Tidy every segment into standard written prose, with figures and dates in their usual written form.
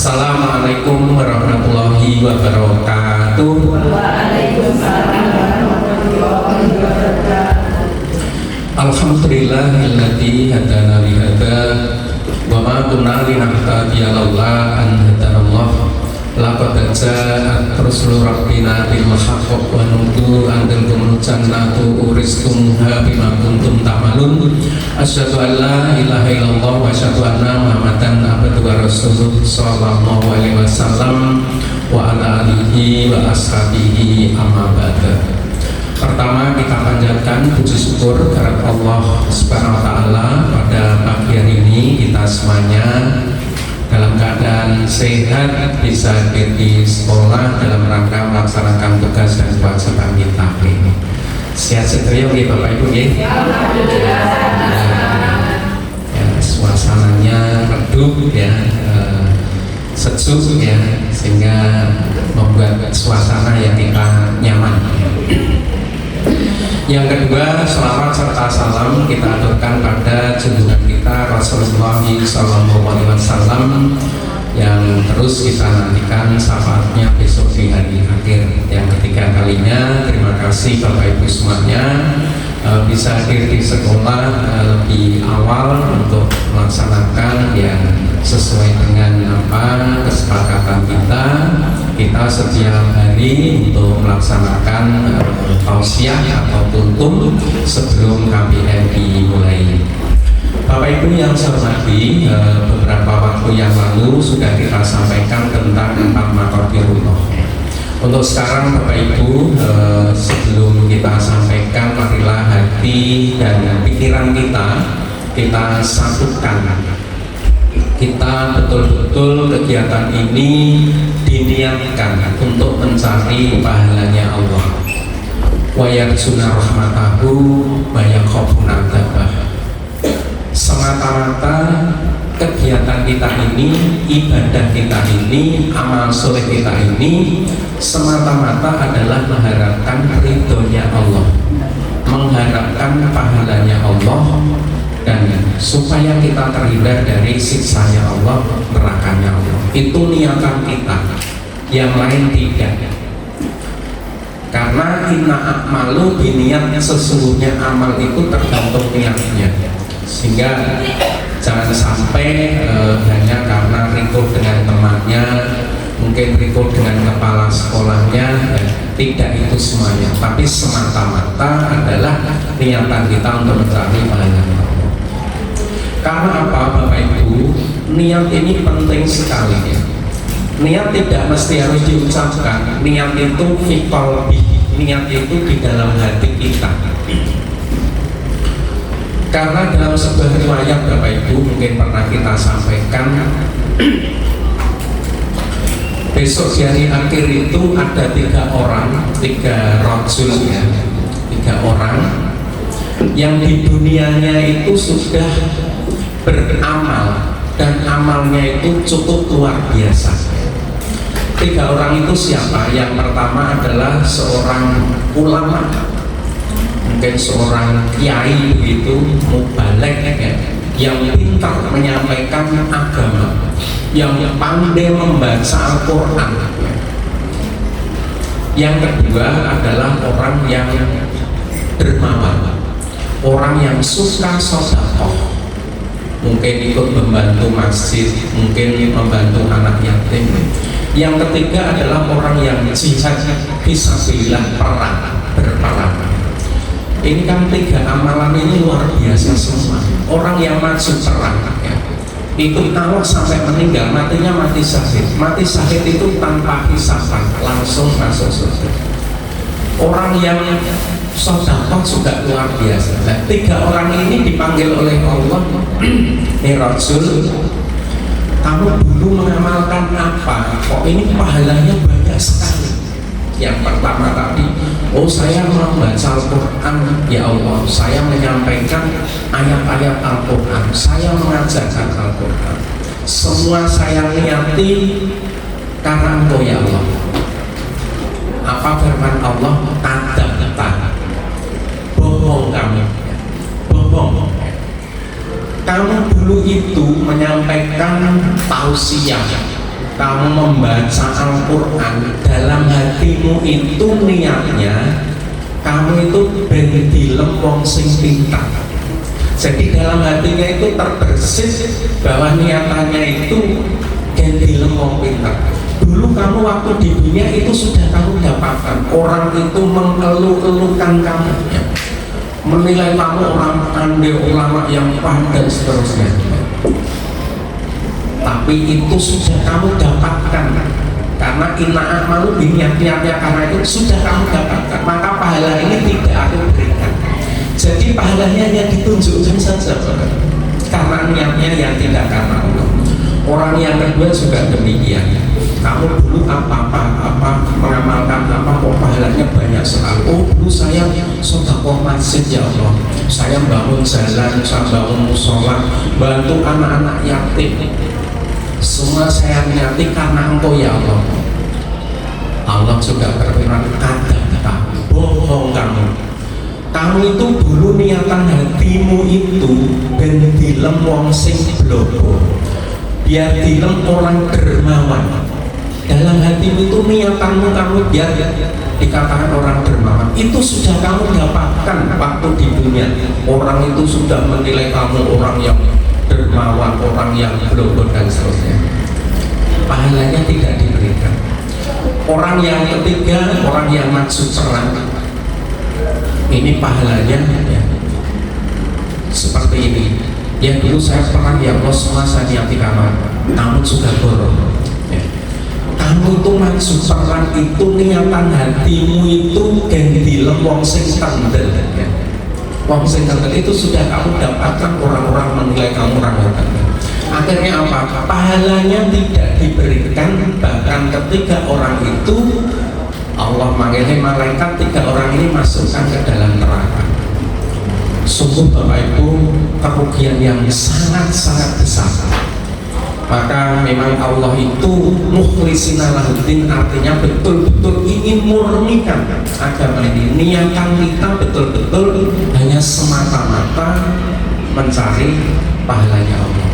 Assalamualaikum warahmatullahi wabarakatuh. Waalaikumsalam warahmatullahi wabarakatuh. Alhamdulillahilladzi hadana li hadza wa ma kunna linahtadiya laula an hadanallah. Laqad ja'at rusulu rabbina bil haqqi wa nudu an tilkumul jannatu uristumuha bima kuntum ta'malun. Asyhadu an la ilaha illallah wa asyhadu anna Muhammadan abduhu wa rasuluh sallallahu alaihi wasallam wa ala alihi wa ashabihi amma ba'da. Pertama kita panjatkan puji syukur kehadirat Allah Subhanahu wa taala pada pagi hari ini kita semuanya dalam keadaan sehat bisa hadir di sekolah dalam rangka melaksanakan tugas dan kewajiban kita ini. Sehat sedoyo nggih Bapak Ibu nggih? Ya, suasananya redup ya, sejuk ya, sehingga membuat suasana yang kita nyaman. Yang kedua, selawat serta salam kita aturkan pada junjungan kita Rasulullah SAW yang terus kita nantikan syafaatnya besok di hari akhir. Yang ketiga kalinya, terima kasih Bapak Ibu semuanya bisa hadir di sekolah lebih awal untuk melaksanakan yang sesuai dengan apa kesepakatan kita. Kita setiap hari untuk melaksanakan tausiah atau tuntum sebelum KBM dimulai. Bapak Ibu yang saya hormati, beberapa waktu yang lalu sudah kita sampaikan tentang 4 maqadirullah. Untuk sekarang Bapak Ibu, sebelum kita sampaikan, marilah hati dan pikiran kita satukan. Kita betul-betul kegiatan ini diniatkan untuk mencari pahalanya Allah. Wa yarjuna rahmatahu wa yakhafuna adzabah. Semata-mata kegiatan kita ini, ibadah kita ini, amal soleh kita ini semata-mata adalah mengharapkan ridhonya Allah, mengharapkan pahalanya Allah, dan supaya kita terhindar dari siksanya Allah, nerakanya Allah. Itu niatan kita, yang lain tidak. Karena inna a'malu biniat, sesungguhnya amal itu tergantung niatnya. Sehingga jangan sampai hanya karena rikuh dengan temannya, mungkin rikuh dengan kepala sekolahnya, tidak itu semuanya. Tapi semata-mata adalah niatan kita untuk mencari pahala. Karena apa Bapak Ibu? Niat ini penting sekali ya. Niat tidak mesti harus diucapkan. Niat itu fi qalbi. Niat itu di dalam hati kita. Karena dalam sebuah riwayat Bapak Ibu mungkin pernah kita sampaikan, besok di hari akhir itu ada 3 orang, 3 rajul ya, 3 orang yang di dunianya itu sudah beramal dan amalnya itu cukup luar biasa. 3 orang itu siapa? Yang pertama adalah seorang ulama, mungkin seorang kiai begitu, mubalek ya, yang pintar menyampaikan agama, yang pandai membaca Al-Quran. Yang kedua adalah orang yang dermawan, orang yang suka sedekah, mungkin ikut membantu masjid, mungkin membantu anak yatim. Yang ketiga adalah orang yang jihad fisabilillah, berperang. Ini kan 3 amalan ini luar biasa semua. Orang yang maju perang ya, itu kalau sampai meninggal matinya mati syahid. Mati syahid itu tanpa hisaban, langsung masuk surga. Orang yang sedekah juga luar biasa. Nah, 3 orang ini dipanggil oleh Allah, rajul, kamu dulu mengamalkan apa? Kok ini pahalanya banyak sekali. Yang pertama tadi, oh saya membaca Al-Quran ya Allah, saya menyampaikan ayat-ayat Al-Quran, saya mengajarkan Al-Quran, semua saya niati karena Engkau ya Allah. Apa firman Allah? Kadzabta, bohong kamu, bohong. Kamu dulu itu menyampaikan tausiah, kamu membaca Al-Quran, dalam hatimu itu niatnya kamu itu ben dilem wong sing pintar. Jadi dalam hatinya itu terbersit bahwa niatannya itu ben dilem wong pintar. Dulu kamu waktu di dunia itu sudah kamu dapatkan, orang itu mengeluh-elukan kamu, menilai kamu orang pandai, ulama yang pandai seterusnya. Tapi itu sudah kamu dapatkan, karena inna a'malu niat-niatnya karena itu sudah kamu dapatkan, maka pahala ini tidak aku berikan. Jadi pahalanya hanya ditunjukkan saja, karena niatnya yang tidak karena Allah. Orang yang kedua juga demikian. Kamu dulu apa mengamalkan apa kok pahalanya banyak sekali. Oh dulu saya sedekah masjid ya Allah, saya bangun jalan, saya bangun musola, bantu anak-anak yatim, semua saya niati karena Engkau ya Allah. Allah juga berfirman, kata-kata bohong kamu. Kamu itu dulu niatan hatimu itu ben dilem wong sing blogo, biar dilem orang dermawan. Dalam hatimu itu niatanmu kamu biar dikatakan orang dermawan. Itu sudah kamu dapatkan waktu di dunia. Orang itu sudah menilai kamu orang yang dermawan, orang yang blogo dan seterusnya. Pahalanya tidak diberikan. Orang yang ketiga, orang yang maksud perang, ini pahalanya ya, seperti ini. Yang dulu saya perang ya Allah, semua saya niati kamu juga borong. Ya. Kamu itu maksud perang itu niatan hatimu itu dilem wong sing tandel. Ya. Wong sing tandel itu sudah kamu dapatkan, orang-orang menilai kamu orang tandel. Akhirnya apa? Pahalanya tidak diberikan, bahkan ketika orang itu Allah manggilnya malaikat, 3 orang ini masukkan ke dalam neraka. Sungguh Bapak Ibu, kerugian yang sangat-sangat besar. Maka memang Allah itu mukhlisina lahuddin, artinya betul-betul ingin murnikan agama ini. Niatan kita betul-betul hanya semata-mata mencari pahalanya Allah.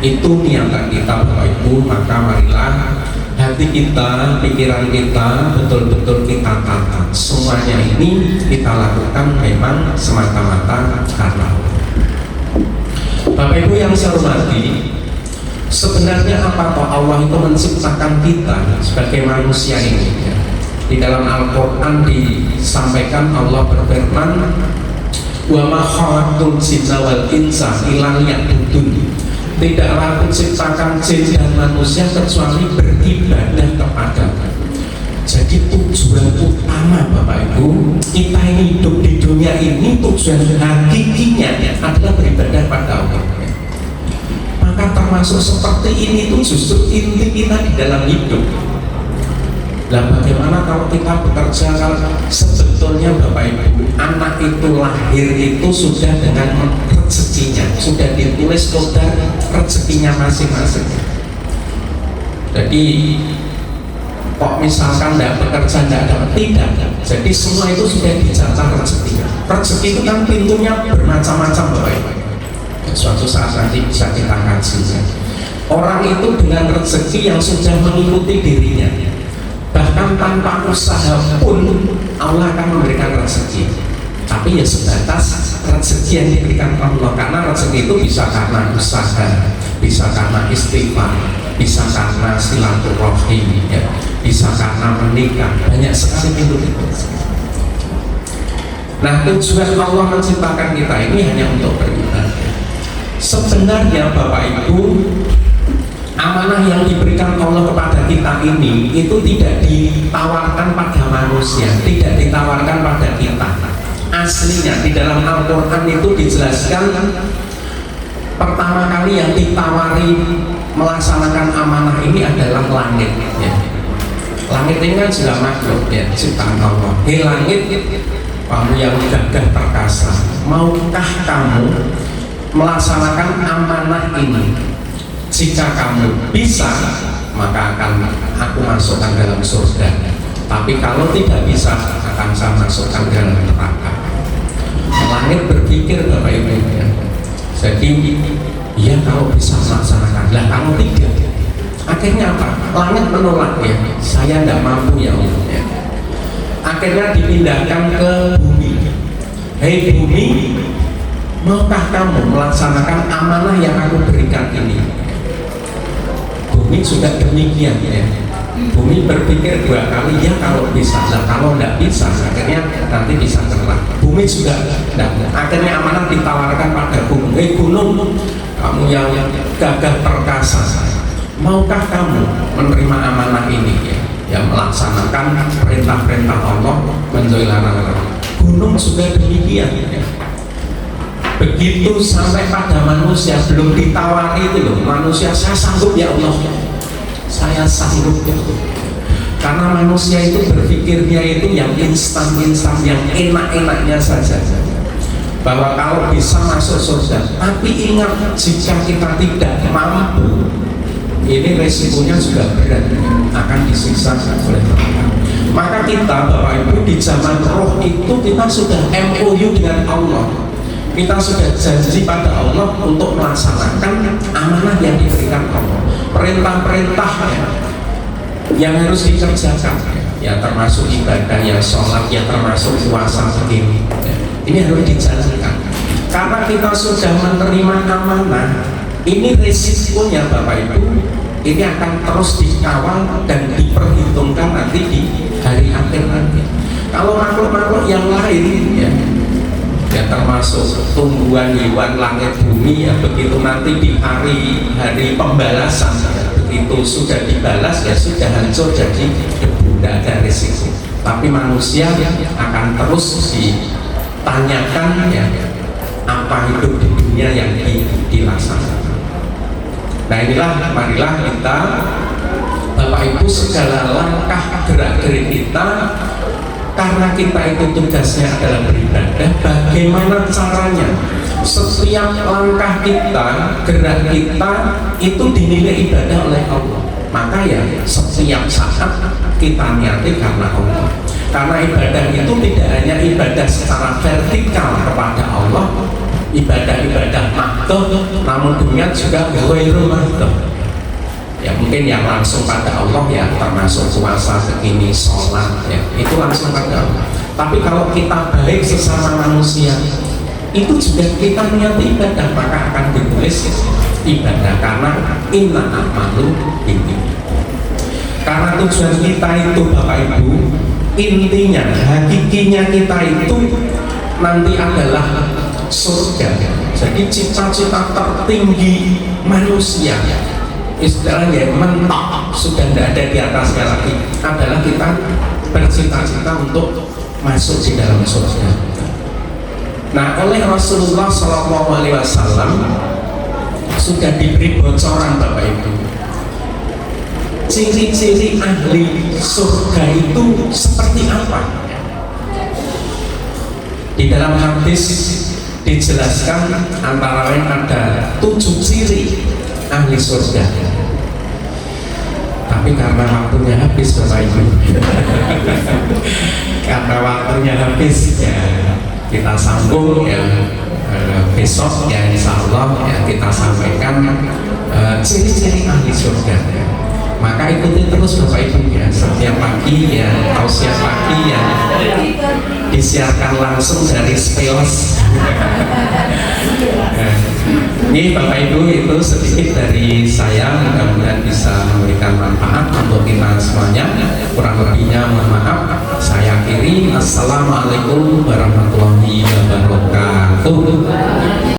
Itu niatan kita Bapak Ibu. Maka marilah hati kita, pikiran kita betul-betul kita tata. Semuanya ini kita lakukan memang semata-mata karena Allah. Bapak Ibu yang saya hormati, sebenarnya apa toh Allah itu menciptakan kita sebagai manusia ini ya. Di dalam Al-Quran disampaikan, Allah berfirman, wa ma khalaqtul jinna wal insa illa liya'budun. Tidaklah aku ciptakan jin dan manusia kecuali beribadah kepadamu. Jadi tujuan utama Bapak Ibu kita ini hidup di dunia ini, tujuan hakikinya adalah beribadah pada Allah. Maka termasuk seperti ini itu justru inti kita di dalam hidup. Nah bagaimana kalau kita bekerja, kalau sebetulnya Bapak Ibu anak itu lahir itu sudah dengan rezekinya, sudah ditulis kodar rezekinya masing-masing. Jadi kok misalkan tidak bekerja tidak dapat, tidak. Jadi semua itu sudah dicatat rezekinya. Rezeki itu kan pintunya bermacam-macam Bapak Ibu. Suatu saat nanti bisa kita kaji. Orang itu dengan rezeki yang sudah mengikuti dirinya, bahkan tanpa usaha pun Allah akan memberikan rezeki. Tapi ya sebatas rezeki yang diberikan Allah, karena rezeki itu bisa karena usaha, bisa karena istighfar, bisa karena silaturahim, ya, bisa karena menikah. Banyak sekali pintu itu. Nah tujuan Allah menciptakan kita ini hanya untuk beribadah. Sebenarnya Bapak Ibu, amanah yang diberikan Allah kepada kita ini itu tidak ditawarkan pada manusia, tidak ditawarkan pada kita. Aslinya di dalam Al-Quran itu dijelaskan, pertama kali yang ditawari melaksanakan amanah ini adalah langit ya. Langit ini kan juga makhluk ya, ciptaan Allah. Hei langit, kamu yang gagah perkasa, maukah kamu melaksanakan amanah ini? Jika kamu bisa, maka akan aku masukkan dalam surga. Tapi kalau tidak bisa, akan saya masukkan dalam neraka. Langit berpikir Bapak Ibu ya. Jadi ya kalau bisa melaksanakan, lah kalau tidak, Akhirnya apa? Langit menolak ya, saya tidak mampu ya Allah. Ya. Akhirnya dipindahkan ke bumi. Hei bumi, maukah kamu melaksanakan amanah yang aku berikan ini? Bumi juga demikian ya. Bumi berpikir 2 kali ya kalau bisa, nah kalau tidak bisa akhirnya nanti bisa terlah. Bumi juga tidak. Akhirnya amanah ditawarkan pada gunung. Gunung, kamu yang gagah perkasa, maukah kamu menerima amanah ini ya? Yang melaksanakan perintah-perintah Allah, menjauhi larangan. Gunung juga demikian ya. Begitu sampai pada manusia belum ditawari itu loh, manusia saya sanggup ya Allah, saya sanggup ya Allah. Karena manusia itu berpikirnya itu yang instan-instan, yang enak-enaknya saja, bahwa kalau bisa masuk surga. Tapi ingat, jika kita tidak mampu, ini resikonya juga berat, akan disiksa oleh Tuhan. Maka kita Bapak Ibu di zaman roh itu kita sudah MOU dengan Allah. Kita sudah janji pada Allah untuk melaksanakan amanah yang diberikan Allah. Perintah-perintah yang harus dikerjakan, ya termasuk ibadah, yang sholat, yang termasuk puasa begini. Ini harus dijalankan. Karena kita sudah menerima amanah, ini resikonya Bapak Ibu, ini akan terus dikawal dan diperhitungkan nanti di hari akhir nanti. Kalau makhluk-makhluk yang lain ya termasuk tumbuhan, hewan, langit, bumi ya, begitu nanti di hari pembalasan ya, begitu sudah dibalas ya sudah hancur jadi debu, tidak ada risiko. Tapi manusia akan terus ditanyakan ya apa hidup di dunia yang dilaksanakan. Nah inilah, marilah kita Bapak Ibu segala langkah gerak-gerik kita, karena kita itu tugasnya adalah beribadah, bagaimana caranya setiap langkah kita, gerak kita itu dinilai ibadah oleh Allah. Maka ya setiap saat kita niati karena Allah. Karena ibadah itu tidak hanya ibadah secara vertikal kepada Allah, ibadah-ibadah mahdoh, namun demikian juga ghairu mahdoh. Ya mungkin yang langsung pada Allah ya termasuk puasa, begini, sholat ya, itu langsung pada Allah. Tapi kalau kita baik sesama manusia, itu juga kita niat ibadah, maka akan ditulis ibadah. Karena inna a'malu ini. Karena tujuan kita itu Bapak Ibu, intinya, hakikinya kita itu nanti adalah surga. Jadi cita-cita tertinggi manusia, istilahnya mentok, sudah tidak ada di atasnya lagi, adalah kita bercita-cita untuk masuk di dalam surga. Nah, oleh Rasulullah SAW sudah diberi bocoran Bapak Ibu, ciri-ciri ahli surga itu seperti apa. Di dalam hadis dijelaskan antara lain ada 7 ciri ahli surga. Tapi karena waktunya habis Bapak Ibu, karena waktunya habis ya kita sambung ya besok ya insya Allah ya kita sampaikan ciri-ciri ahli surga ya. Maka ikuti terus Bapak Ibu ya, setiap pagi ya tausiah pagi ya disiarkan langsung dari Speos. Ini Bapak Ibu itu sedikit dari saya, mudah-mudahan bisa memberikan manfaat untuk kita semuanya. Kurang lebihnya mohon maaf. Saya akhiri. Assalamualaikum warahmatullahi